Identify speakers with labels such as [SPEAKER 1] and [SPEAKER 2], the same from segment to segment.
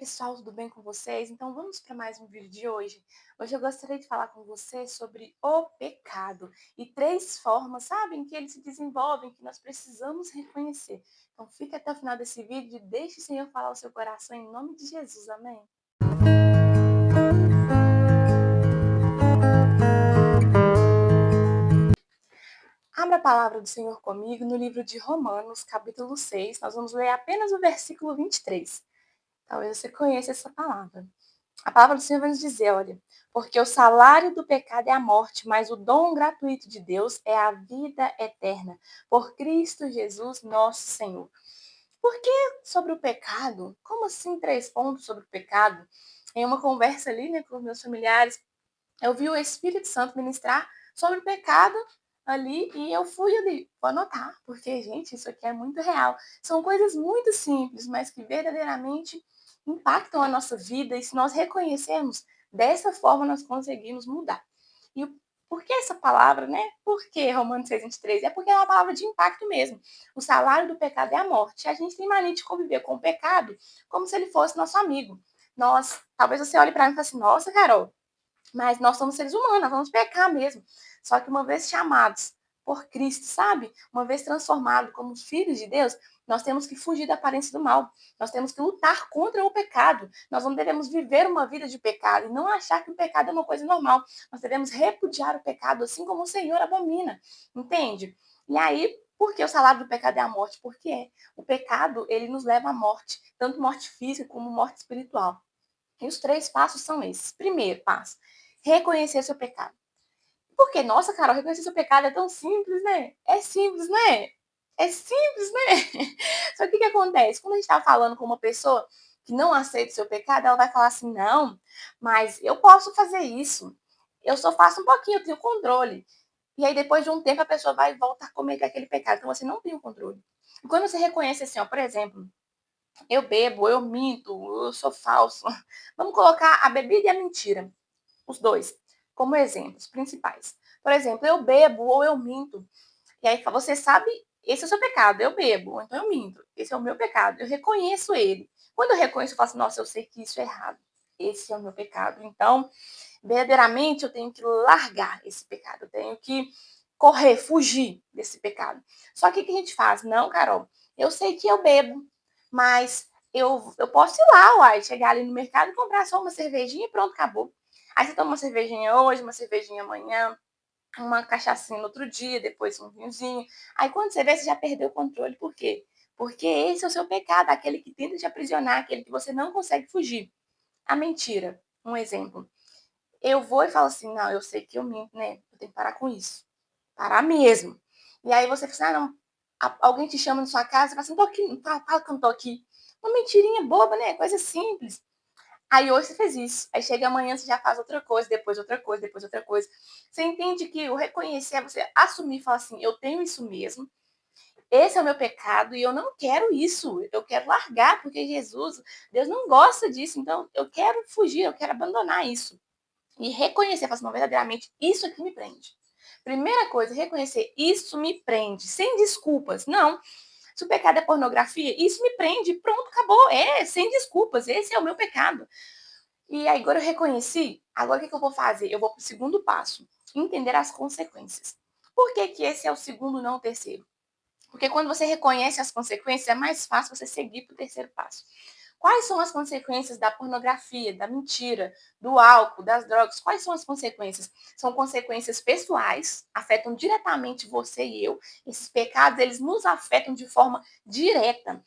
[SPEAKER 1] pessoal, tudo bem com vocês? Então vamos para mais um vídeo de hoje. Hoje eu gostaria de falar com você sobre o pecado e três formas, sabe, em que ele se desenvolve, em que nós precisamos reconhecer. Então fique até o final desse vídeo e deixe o Senhor falar ao seu coração em nome de Jesus, amém? Abra a palavra do Senhor comigo no livro de Romanos, capítulo 6. Nós vamos ler apenas o versículo 23. Talvez você conheça essa palavra. A palavra do Senhor vai nos dizer, olha, porque o salário do pecado é a morte, mas o dom gratuito de Deus é a vida eterna, por Cristo Jesus, nosso Senhor. Por que sobre o pecado? Como assim 3 pontos sobre o pecado? Em uma conversa ali, né, com os meus familiares, eu vi o Espírito Santo ministrar sobre o pecado ali e eu fui ali, vou anotar, porque, gente, isso aqui é muito real. São coisas muito simples, mas que verdadeiramente impactam a nossa vida e se nós reconhecermos, dessa forma nós conseguimos mudar. E por que essa palavra, né? Por que Romanos 6:23? É porque é uma palavra de impacto mesmo. O salário do pecado é a morte. A gente tem mania de conviver com o pecado como se ele fosse nosso amigo. Talvez você olhe para mim e fale assim, nossa, Carol, mas nós somos seres humanos, nós vamos pecar mesmo. Só que uma vez chamados por Cristo, sabe? Uma vez transformados como filhos de Deus, nós temos que fugir da aparência do mal. Nós temos que lutar contra o pecado. Nós não devemos viver uma vida de pecado e não achar que o pecado é uma coisa normal. Nós devemos repudiar o pecado assim como o Senhor abomina. Entende? E aí, por que o salário do pecado é a morte? Porque o pecado, ele nos leva à morte, tanto morte física como morte espiritual. E os 3 passos são esses. Primeiro passo, reconhecer seu pecado. Porque, nossa, Carol, reconhecer seu pecado é tão simples, né? É simples, né? É simples, né? Só que o que acontece? Quando a gente está falando com uma pessoa que não aceita o seu pecado, ela vai falar assim, não, mas eu posso fazer isso. Eu só faço um pouquinho, eu tenho controle. E aí, depois de um tempo, a pessoa vai voltar a cometer aquele pecado. Então, você não tem o controle. E quando você reconhece assim, ó, por exemplo, eu bebo, eu minto, eu sou falso. Vamos colocar a bebida e a mentira, os dois, como exemplos principais. Por exemplo, eu bebo ou eu minto. E aí você sabe, esse é o seu pecado, eu bebo, ou então eu minto. Esse é o meu pecado, eu reconheço ele. Quando eu reconheço, eu falo assim, nossa, eu sei que isso é errado. Esse é o meu pecado. Então, verdadeiramente, eu tenho que largar esse pecado. Eu tenho que correr, fugir desse pecado. Só que o que a gente faz? Não, Carol, eu sei que eu bebo, mas eu posso ir lá, uai, chegar ali no mercado e comprar só uma cervejinha e pronto, acabou. Aí você toma uma cervejinha hoje, uma cervejinha amanhã, uma cachaçinha no outro dia, depois um vinhozinho. Aí quando você vê, você já perdeu o controle. Por quê? Porque esse é o seu pecado, aquele que tenta te aprisionar, aquele que você não consegue fugir. A mentira, um exemplo. Eu vou e falo assim, não, eu sei que eu minto, né? Eu tenho que parar com isso. Parar mesmo. E aí você fala assim, ah, não, alguém te chama na sua casa, você fala assim, tô aqui, fala que eu não tô aqui. Uma mentirinha boba, né? Coisa simples. Aí hoje você fez isso. Aí chega amanhã, você já faz outra coisa, depois outra coisa, depois outra coisa. Você entende que o reconhecer é você assumir e falar assim, eu tenho isso mesmo, esse é o meu pecado e eu não quero isso. Eu quero largar, porque Jesus, Deus não gosta disso. Então eu quero fugir, eu quero abandonar isso. E reconhecer, falar assim, não, verdadeiramente, isso aqui me prende. Primeira coisa, reconhecer, isso me prende, sem desculpas. Não, se o pecado é pornografia, isso me prende, pronto, acabou. É, sem desculpas, esse é o meu pecado. E aí, agora eu reconheci, agora o que eu vou fazer? Eu vou para o segundo passo, entender as consequências. Por que, que esse é o segundo, não o terceiro? Porque quando você reconhece as consequências, é mais fácil você seguir para o terceiro passo. Quais são as consequências da pornografia, da mentira, do álcool, das drogas? Quais são as consequências? São consequências pessoais, afetam diretamente você e eu. Esses pecados, eles nos afetam de forma direta.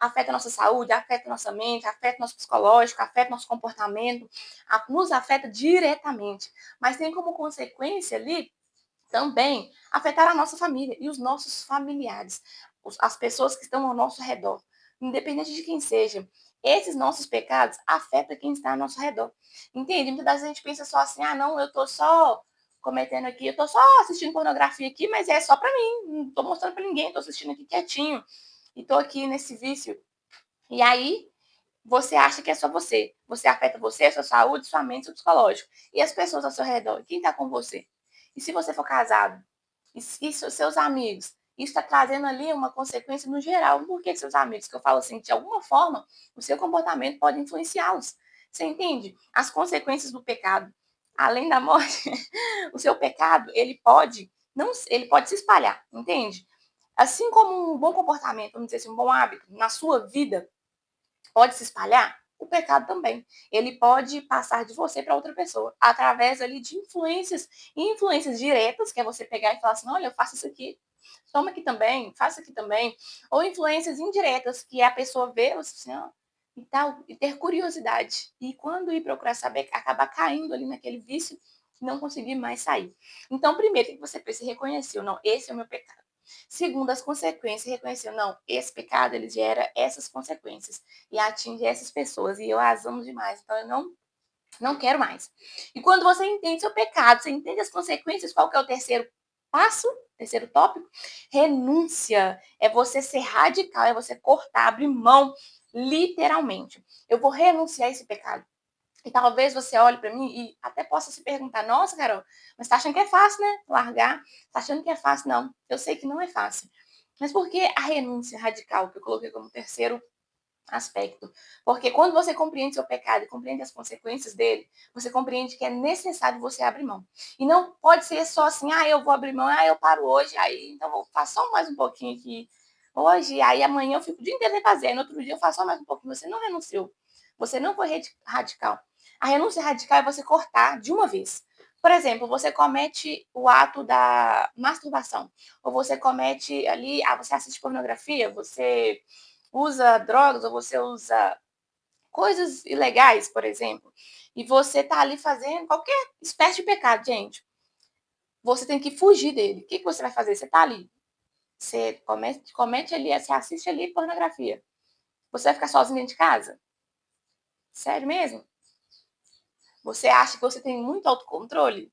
[SPEAKER 1] Afeta a nossa saúde, afeta a nossa mente, afeta o nosso psicológico, afeta o nosso comportamento, nos afeta diretamente. Mas tem como consequência ali também afetar a nossa família e os nossos familiares, as pessoas que estão ao nosso redor, independente de quem seja. Esses nossos pecados afetam quem está ao nosso redor. Entende? Muitas vezes a gente pensa só assim, ah, não, eu estou só cometendo aqui, eu estou só assistindo pornografia aqui, mas é só para mim, não estou mostrando para ninguém, estou assistindo aqui quietinho e estou aqui nesse vício. E aí, você acha que é só você. Você afeta você, a sua saúde, sua mente, seu psicológico. E as pessoas ao seu redor, quem está com você? E se você for casado? E seus amigos? isso está trazendo ali uma consequência no geral. Por que seus amigos, que eu falo assim, de alguma forma, o seu comportamento pode influenciá-los. Você entende? As consequências do pecado, além da morte, o seu pecado, ele pode se espalhar, entende? Assim como um bom comportamento, vamos dizer assim, um bom hábito na sua vida pode se espalhar, o pecado também. Ele pode passar de você para outra pessoa, através ali de influências diretas, que é você pegar e falar assim, olha, eu faço isso aqui, toma aqui também, faça aqui também, ou influências indiretas, que a pessoa vê, assim, ó, e tal, e ter curiosidade. E quando ir procurar saber, acabar caindo ali naquele vício, não conseguir mais sair. Então, primeiro, que você precisa reconhecer, não, esse é o meu pecado. Segundo, as consequências, reconhecer, não, esse pecado, ele gera essas consequências e atinge essas pessoas, e eu as amo demais, então eu não quero mais. E quando você entende seu pecado, você entende as consequências, qual que é o terceiro passo, terceiro tópico? Renúncia. É você ser radical, é você cortar, abrir mão, literalmente. Eu vou renunciar a esse pecado. E talvez você olhe para mim e até possa se perguntar, nossa, Carol, mas tá achando que é fácil, né? Largar? Tá achando que é fácil? Não, eu sei que não é fácil. Mas por que a renúncia radical, que eu coloquei como terceiro aspecto? Porque quando você compreende seu pecado e compreende as consequências dele, você compreende que é necessário você abrir mão. E não pode ser só assim, eu vou abrir mão, eu paro hoje, aí então vou fazer só mais um pouquinho aqui hoje, aí amanhã eu fico o dia inteiro sem fazer, no outro dia eu faço só mais um pouquinho. Você não renunciou. Você não foi radical. A renúncia radical é você cortar de uma vez. Por exemplo, você comete o ato da masturbação, ou você comete ali, você assiste pornografia, você usa drogas, ou você usa coisas ilegais, por exemplo, e você tá ali fazendo qualquer espécie de pecado, gente. Você tem que fugir dele. O que você vai fazer? Você tá ali, você comete ali, você assiste ali pornografia. Você vai ficar sozinho dentro de casa? Sério mesmo? Você acha que você tem muito autocontrole?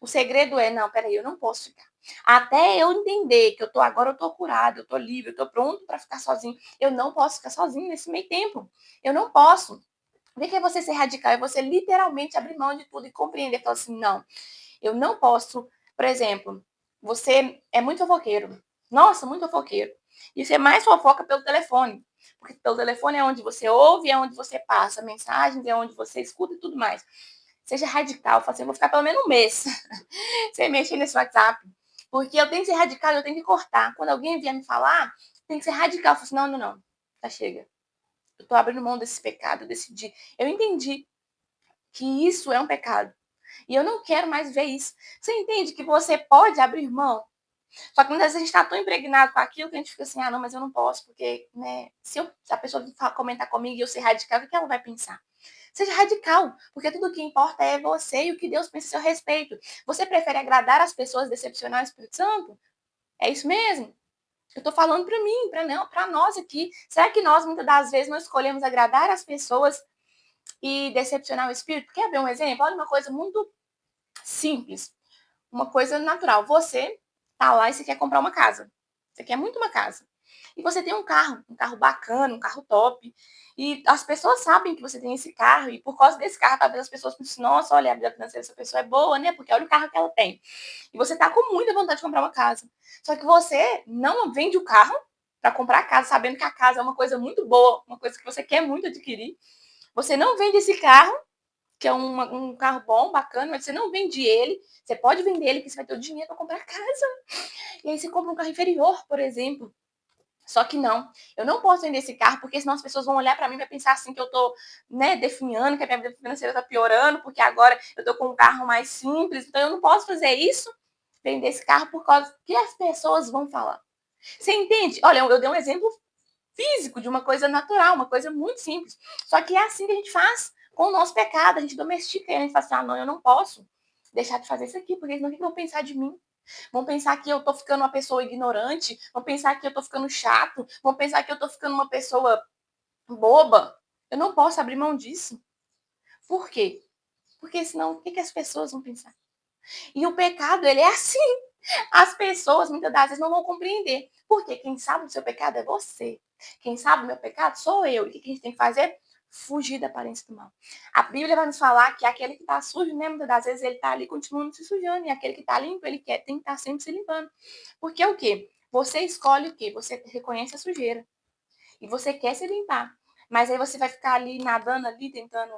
[SPEAKER 1] O segredo é, não, peraí, eu não posso ficar. Até eu entender que agora eu tô curado, eu tô livre, eu tô pronto para ficar sozinho. Eu não posso ficar sozinho nesse meio tempo. Eu não posso. O que é você ser radical? É você literalmente abrir mão de tudo e compreender. Falar assim, não, eu não posso. Por exemplo, você é muito fofoqueiro. Nossa, muito fofoqueiro. E você mais fofoca pelo telefone. Porque pelo telefone é onde você ouve, é onde você passa mensagens, é onde você escuta e tudo mais. Seja radical. Fala assim, eu vou ficar pelo menos um mês sem mexer nesse WhatsApp. Porque eu tenho que ser radical, eu tenho que cortar. Quando alguém vier me falar, tem que ser radical. Eu falo assim, não, não, não. Tá, chega. Eu tô abrindo mão desse pecado, eu decidi. Eu entendi que isso é um pecado. E eu não quero mais ver isso. Você entende que você pode abrir mão? Só que muitas vezes a gente está tão impregnado com aquilo que a gente fica assim, não, mas eu não posso, porque, né, se a pessoa comentar comigo e eu ser radical, o que ela vai pensar? Seja radical, porque tudo o que importa é você e o que Deus pensa a seu respeito. Você prefere agradar as pessoas, decepcionar o Espírito Santo? É isso mesmo? Eu tô falando para mim, para nós aqui. Será que nós, muitas das vezes, não escolhemos agradar as pessoas e decepcionar o Espírito? Quer ver um exemplo? Olha uma coisa muito simples, uma coisa natural. Você tá lá e você quer comprar uma casa. Você quer muito uma casa. E você tem um carro bacana, um carro top. E as pessoas sabem que você tem esse carro, e por causa desse carro, talvez as pessoas pensem, nossa, olha, a vida financeira dessa pessoa é boa, né? Porque olha o carro que ela tem. E você tá com muita vontade de comprar uma casa. Só que você não vende o carro para comprar a casa, sabendo que a casa é uma coisa muito boa, uma coisa que você quer muito adquirir. Você não vende esse carro, que é um carro bom, bacana, mas você não vende ele. Você pode vender ele, que você vai ter o dinheiro para comprar a casa. E aí você compra um carro inferior, por exemplo. Só que não, eu não posso vender esse carro, porque senão as pessoas vão olhar para mim e vai pensar assim que eu tô, né, definhando, que a minha vida financeira tá piorando, porque agora eu tô com um carro mais simples, então eu não posso fazer isso, vender esse carro por causa que as pessoas vão falar. Você entende? Olha, eu dei um exemplo físico de uma coisa natural, uma coisa muito simples. Só que é assim que a gente faz com o nosso pecado, a gente domestica e a gente fala assim, não, eu não posso deixar de fazer isso aqui, porque senão o que vão pensar de mim? Vão pensar que eu tô ficando uma pessoa ignorante, vão pensar que eu tô ficando chato, vão pensar que eu tô ficando uma pessoa boba. Eu não posso abrir mão disso. Por quê? Porque senão, o que as pessoas vão pensar? E o pecado, ele é assim. As pessoas, muitas das vezes, não vão compreender. Porque quem sabe do seu pecado é você. Quem sabe do meu pecado sou eu. E o que a gente tem que fazer? Fugir da aparência do mal. A Bíblia vai nos falar que aquele que está sujo, né, muitas das vezes, ele está ali continuando se sujando. E aquele que está limpo, tem que estar sempre se limpando. Porque o quê? Você escolhe o quê? Você reconhece a sujeira e você quer se limpar. Mas aí você vai ficar ali nadando ali, tentando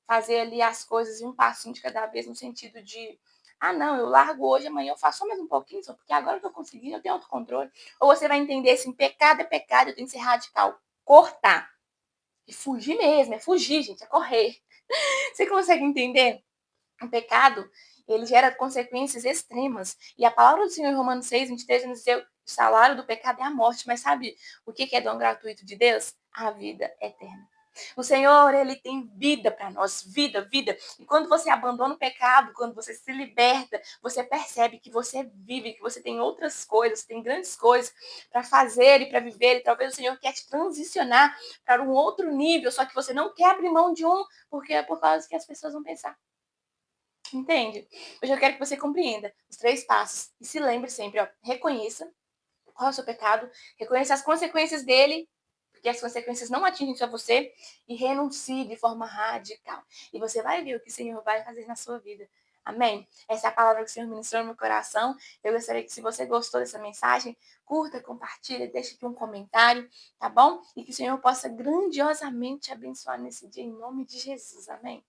[SPEAKER 1] fazer ali as coisas um passinho de cada vez, no sentido de, ah, não, eu largo hoje, amanhã eu faço só mais um pouquinho, só porque agora eu tô conseguindo, eu tenho autocontrole. Ou você vai entender assim, pecado é pecado, eu tenho que ser radical. Cortar. E fugir mesmo, é fugir, gente, é correr. Você consegue entender? O pecado, ele gera consequências extremas. E a palavra do Senhor em Romanos 6:23 nos diz que o salário do pecado é a morte. Mas sabe o que é dom gratuito de Deus? A vida eterna. O Senhor, ele tem vida para nós, vida, vida. E quando você abandona o pecado, quando você se liberta, você percebe que você vive, que você tem outras coisas, tem grandes coisas para fazer e para viver. E talvez o Senhor quer te transicionar para um outro nível, só que você não quer abrir mão de um, porque é por causa que as pessoas vão pensar. Entende? Hoje eu quero que você compreenda os 3 passos e se lembre sempre, ó, reconheça qual é o seu pecado, reconheça as consequências dele, porque as consequências não atingem só você, e renuncie de forma radical. E você vai ver o que o Senhor vai fazer na sua vida. Amém? Essa é a palavra que o Senhor ministrou no meu coração. Eu gostaria que, se você gostou dessa mensagem, curta, compartilha, deixe aqui um comentário, tá bom? E que o Senhor possa grandiosamente te abençoar nesse dia, em nome de Jesus. Amém?